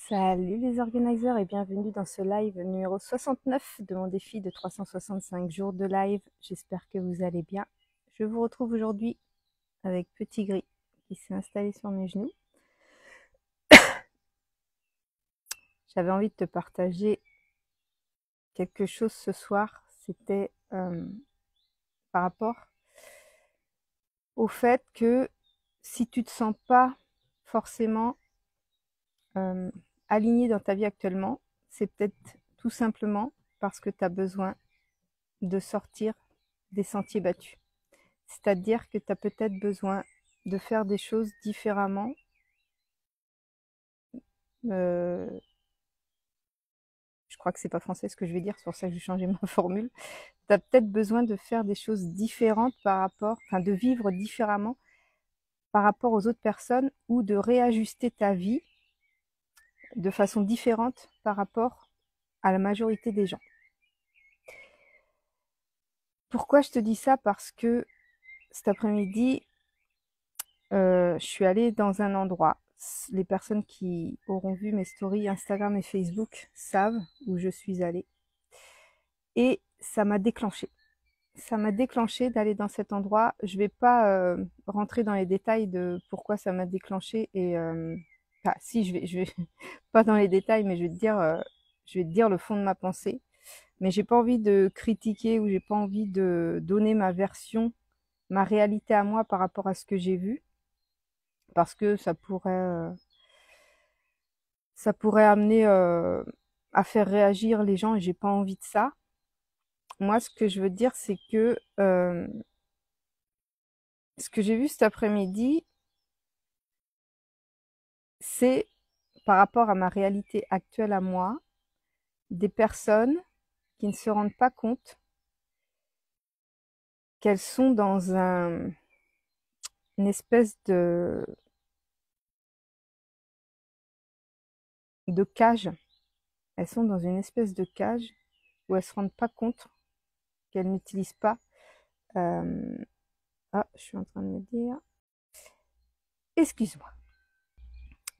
Salut les organiseurs et bienvenue dans ce live numéro 69 de mon défi de 365 jours de live. J'espère que vous allez bien. Je vous retrouve aujourd'hui avec Petit Gris qui s'est installé sur mes genoux. J'avais envie de te partager quelque chose ce soir. C'était par rapport au fait que si tu te sens pas forcément aligné dans ta vie actuellement, c'est peut-être tout simplement parce que tu as besoin de sortir des sentiers battus. C'est-à-dire que tu as peut-être besoin de faire des choses différemment. Je crois que c'est pas français ce que je vais dire, c'est pour ça que j'ai changé ma formule. Tu as peut-être besoin de faire des choses différentes par rapport, enfin de vivre différemment par rapport aux autres personnes ou de réajuster ta vie de façon différente par rapport à la majorité des gens. Pourquoi je te dis ça? Parce que cet après-midi, je suis allée dans un endroit. Les personnes qui auront vu mes stories Instagram et Facebook savent où je suis allée. Et ça m'a déclenché. Ça m'a déclenché d'aller dans cet endroit. Je vais pas rentrer dans les détails de pourquoi ça m'a déclenché. Et enfin, si, je vais pas dans les détails, mais je vais te dire le fond de ma pensée. Mais j'ai pas envie de critiquer ou j'ai pas envie de donner ma version, ma réalité à moi par rapport à ce que j'ai vu, parce que ça pourrait amener à faire réagir les gens et j'ai pas envie de ça. Moi, ce que je veux dire, c'est que ce que j'ai vu cet après-midi, c'est par rapport à ma réalité actuelle à moi, des personnes qui ne se rendent pas compte qu'elles sont dans une espèce de cage. Elles sont dans une espèce de cage où elles se rendent pas compte qu'elles n'utilisent pas. Ah, je suis en train de me dire. Excuse-moi.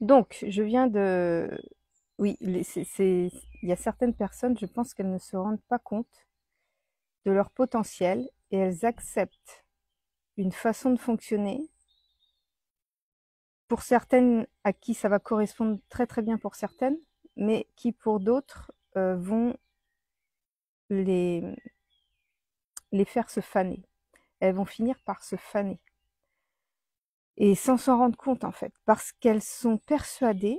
Donc, je viens de. Oui, il y a certaines personnes, je pense qu'elles ne se rendent pas compte de leur potentiel et elles acceptent une façon de fonctionner. Pour certaines, à qui ça va correspondre très très bien pour certaines, mais qui pour d'autres vont les faire se faner. Elles vont finir par se faner. Et sans s'en rendre compte en fait, parce qu'elles sont persuadées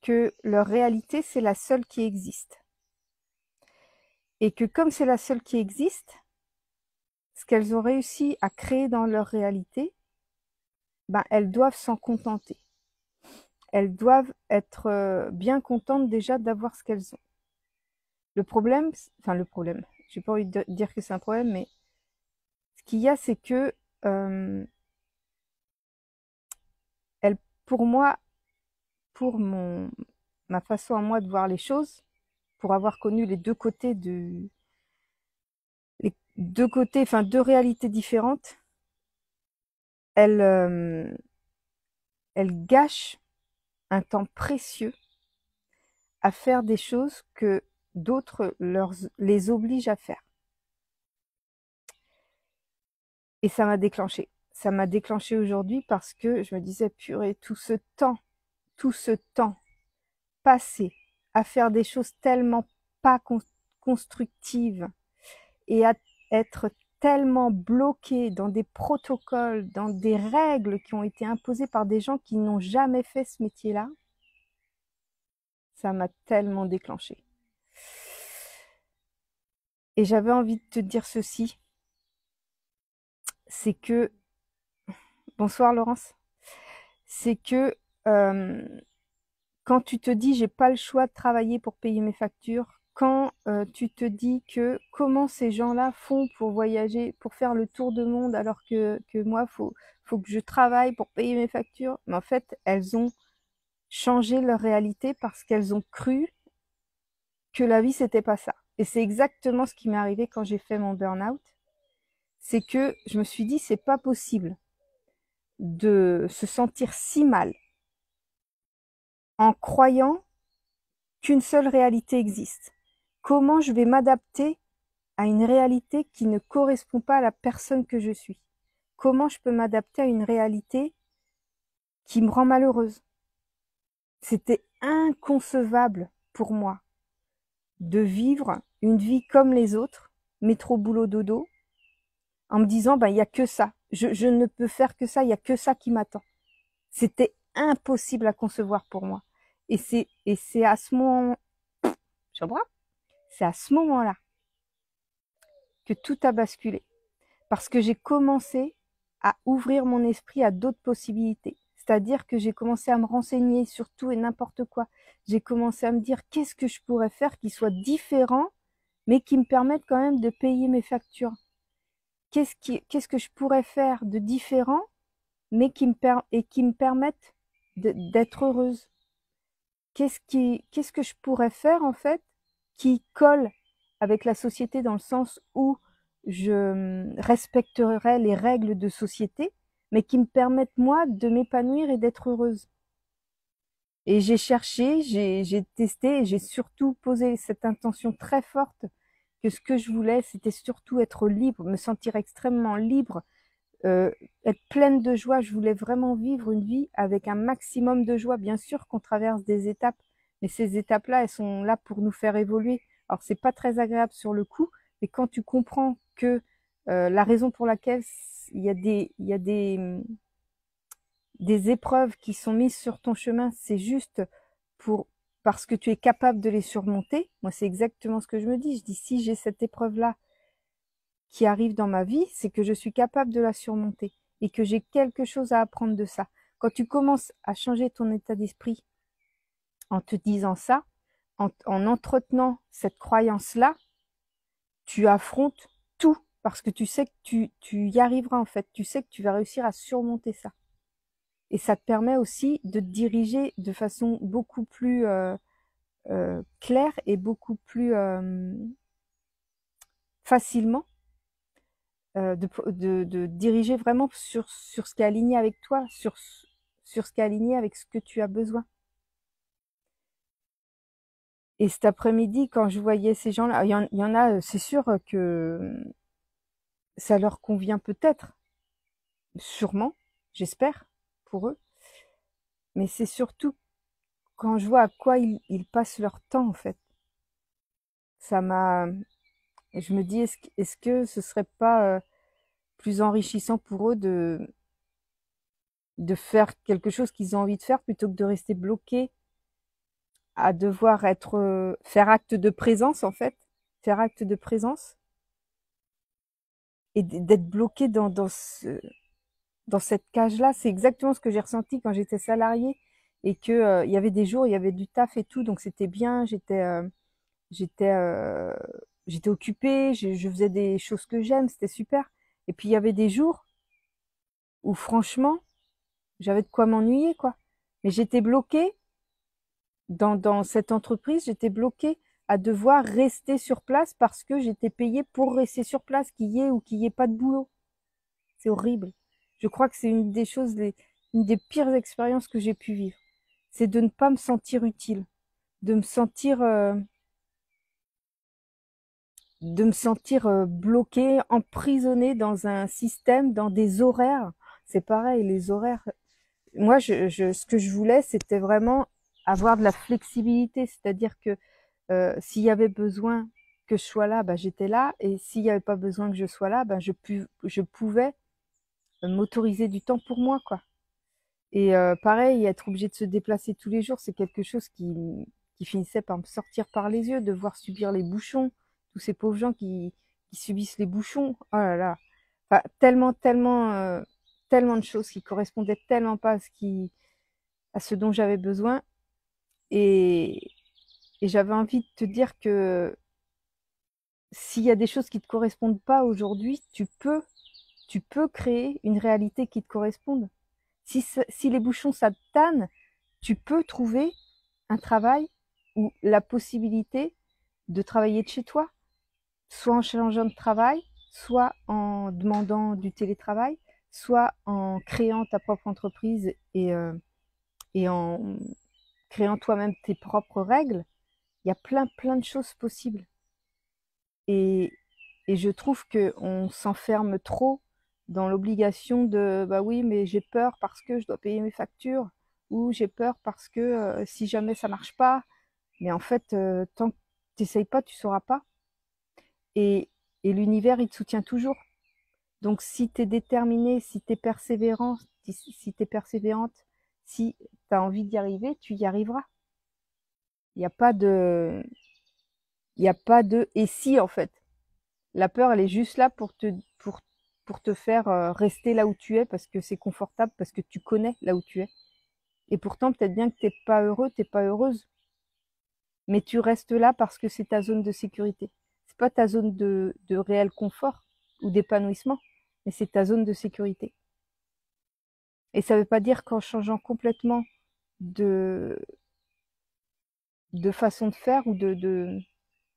que leur réalité, c'est la seule qui existe. Et que comme c'est la seule qui existe, ce qu'elles ont réussi à créer dans leur réalité, ben, elles doivent s'en contenter. Elles doivent être bien contentes déjà d'avoir ce qu'elles ont. Le problème, j'ai pas envie de dire que c'est un problème, mais ce qu'il y a, c'est que elles, pour moi, pour ma façon à moi de voir les choses, pour avoir connu les deux côtés enfin deux réalités différentes, elles gâchent un temps précieux à faire des choses que d'autres les obligent à faire. Et ça m'a déclenché. Ça m'a déclenché aujourd'hui parce que je me disais, purée, tout ce temps passé à faire des choses tellement pas constructives et à être tellement bloqué dans des protocoles, dans des règles qui ont été imposées par des gens qui n'ont jamais fait ce métier-là, ça m'a tellement déclenché. Et j'avais envie de te dire ceci, c'est que, bonsoir Laurence, c'est que quand tu te dis j'ai pas le choix de travailler pour payer mes factures, quand tu te dis que comment ces gens-là font pour voyager, pour faire le tour du monde alors que moi, faut que je travaille pour payer mes factures. Mais en fait, elles ont changé leur réalité parce qu'elles ont cru que la vie, c'était pas ça. Et c'est exactement ce qui m'est arrivé quand j'ai fait mon burn-out. C'est que je me suis dit, c'est pas possible de se sentir si mal en croyant qu'une seule réalité existe? Comment je vais m'adapter à une réalité qui ne correspond pas à la personne que je suis? Comment je peux m'adapter à une réalité qui me rend malheureuse? C'était inconcevable pour moi de vivre une vie comme les autres, métro boulot dodo, en me disant il y a que ça, je ne peux faire que ça, il y a que ça qui m'attend. C'était impossible à concevoir pour moi. Et c'est à ce moment, c'est à ce moment-là que tout a basculé. Parce que j'ai commencé à ouvrir mon esprit à d'autres possibilités. C'est-à-dire que j'ai commencé à me renseigner sur tout et n'importe quoi. J'ai commencé à me dire qu'est-ce que je pourrais faire qui soit différent, mais qui me permette quand même de payer mes factures. Qu'est-ce que je pourrais faire de différent, mais qui me permette d'être heureuse? Qu'est-ce que je pourrais faire en fait qui colle avec la société dans le sens où je respecterai les règles de société, mais qui me permettent moi de m'épanouir et d'être heureuse. Et j'ai cherché, j'ai testé et j'ai surtout posé cette intention très forte que ce que je voulais, c'était surtout être libre, me sentir extrêmement libre, être pleine de joie. Je voulais vraiment vivre une vie avec un maximum de joie. Bien sûr qu'on traverse des étapes, mais ces étapes-là, elles sont là pour nous faire évoluer. Alors c'est pas très agréable sur le coup, mais quand tu comprends que la raison pour laquelle il y a des épreuves qui sont mises sur ton chemin, c'est juste pour parce que tu es capable de les surmonter. Moi, c'est exactement ce que je me dis. Je dis si j'ai cette épreuve-là qui arrive dans ma vie, c'est que je suis capable de la surmonter et que j'ai quelque chose à apprendre de ça. Quand tu commences à changer ton état d'esprit en te disant ça, en entretenant cette croyance-là, tu affrontes tout parce que tu sais que tu y arriveras en fait. Tu sais que tu vas réussir à surmonter ça. Et ça te permet aussi de te diriger de façon beaucoup plus claire et beaucoup plus facilement de diriger vraiment sur ce qui est aligné avec toi, sur ce qui est aligné avec ce que tu as besoin. Et cet après-midi, quand je voyais ces gens-là, il y en a, c'est sûr que ça leur convient peut-être, sûrement, j'espère, pour eux. Mais c'est surtout quand je vois à quoi ils passent leur temps, en fait. Ça m'a... Je me dis, est-ce que ce serait pas plus enrichissant pour eux de faire quelque chose qu'ils ont envie de faire plutôt que de rester bloqués à devoir être faire acte de présence en fait, faire acte de présence et d'être bloqué dans cette cage-là. C'est exactement ce que j'ai ressenti quand j'étais salariée et que il y avait des jours, il y avait du taf et tout, donc c'était bien. J'étais euh, j'étais occupée, je faisais des choses que j'aime, c'était super. Et puis il y avait des jours où franchement, j'avais de quoi m'ennuyer quoi. Mais j'étais bloquée dans cette entreprise, j'étais bloquée à devoir rester sur place parce que j'étais payée pour rester sur place, qu'il y ait ou qu'il n'y ait pas de boulot. C'est horrible. Je crois que c'est une des choses, une des pires expériences que j'ai pu vivre. C'est de ne pas me sentir utile, de me sentir, bloquée, emprisonnée dans un système, dans des horaires. C'est pareil, les horaires. Moi, ce que je voulais, c'était vraiment avoir de la flexibilité, c'est-à-dire que s'il y avait besoin que je sois là, j'étais là. Et s'il n'y avait pas besoin que je sois là, je pouvais m'autoriser du temps pour moi, quoi. Et pareil, être obligé de se déplacer tous les jours, c'est quelque chose qui finissait par me sortir par les yeux, devoir subir les bouchons, tous ces pauvres gens qui subissent les bouchons. Oh là là. Enfin, tellement de choses qui correspondaient tellement pas à ce dont j'avais besoin. Et, et j'avais envie de te dire que s'il y a des choses qui te correspondent pas aujourd'hui, tu peux créer une réalité qui te corresponde. Si les bouchons ça te tanne, tu peux trouver un travail ou la possibilité de travailler de chez toi, soit en changeant de travail, soit en demandant du télétravail, soit en créant ta propre entreprise et en créant toi-même tes propres règles, il y a plein de choses possibles. Et je trouve qu'on s'enferme trop dans l'obligation de bah oui, mais j'ai peur parce que je dois payer mes factures, ou j'ai peur parce que si jamais ça marche pas. Mais en fait, tant que tu n'essayes pas, tu sauras pas. Et l'univers, il te soutient toujours. Donc si tu es déterminé, si tu es persévérant, si tu es persévérante, si tu as envie d'y arriver, tu y arriveras. Il n'y a pas de et si en fait. La peur, elle est juste là pour te faire rester là où tu es parce que c'est confortable, parce que tu connais là où tu es. Et pourtant, peut-être bien que t'es pas heureux, t'es pas heureuse, mais tu restes là parce que c'est ta zone de sécurité. C'est pas ta zone de réel confort ou d'épanouissement, mais c'est ta zone de sécurité. Et ça veut pas dire qu'en changeant complètement de façon de faire ou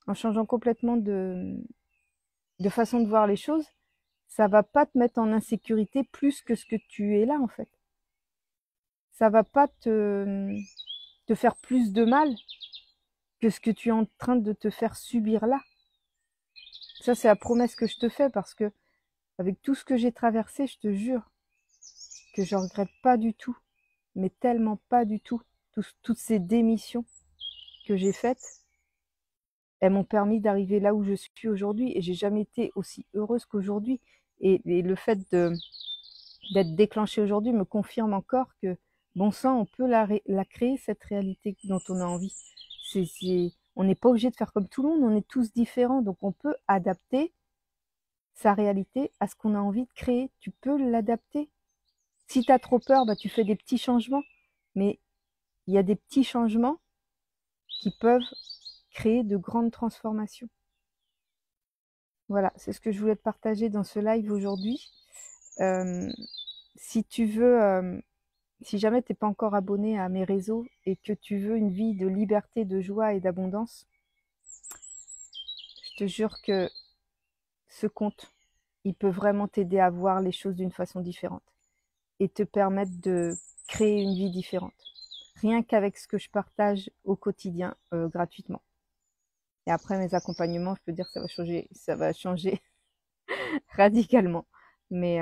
en changeant complètement de façon de voir les choses, ça va pas te mettre en insécurité plus que ce que tu es là en fait. Ça va pas te faire plus de mal que ce que tu es en train de te faire subir là. Ça, c'est la promesse que je te fais parce que avec tout ce que j'ai traversé, je te jure que je regrette pas du tout, mais tellement pas du tout, toutes ces démissions que j'ai faites, elles m'ont permis d'arriver là où je suis aujourd'hui et j'ai jamais été aussi heureuse qu'aujourd'hui. Et le fait d'être déclenchée aujourd'hui me confirme encore que bon sang, on peut la créer, cette réalité dont on a envie. On n'est pas obligé de faire comme tout le monde, on est tous différents, donc on peut adapter sa réalité à ce qu'on a envie de créer. Tu peux l'adapter. Si tu as trop peur, bah, tu fais des petits changements, mais il y a des petits changements qui peuvent créer de grandes transformations. Voilà, c'est ce que je voulais te partager dans ce live aujourd'hui. Si tu veux, si jamais tu n'es pas encore abonné à mes réseaux et que tu veux une vie de liberté, de joie et d'abondance, je te jure que ce compte, il peut vraiment t'aider à voir les choses d'une façon différente et te permettre de créer une vie différente. Rien qu'avec ce que je partage au quotidien gratuitement. Et après mes accompagnements, je peux dire que ça va changer radicalement. Mais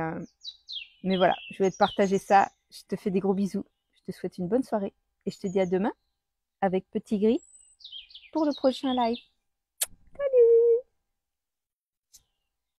voilà, je vais te partager ça. Je te fais des gros bisous. Je te souhaite une bonne soirée et je te dis à demain avec Petit Gris pour le prochain live.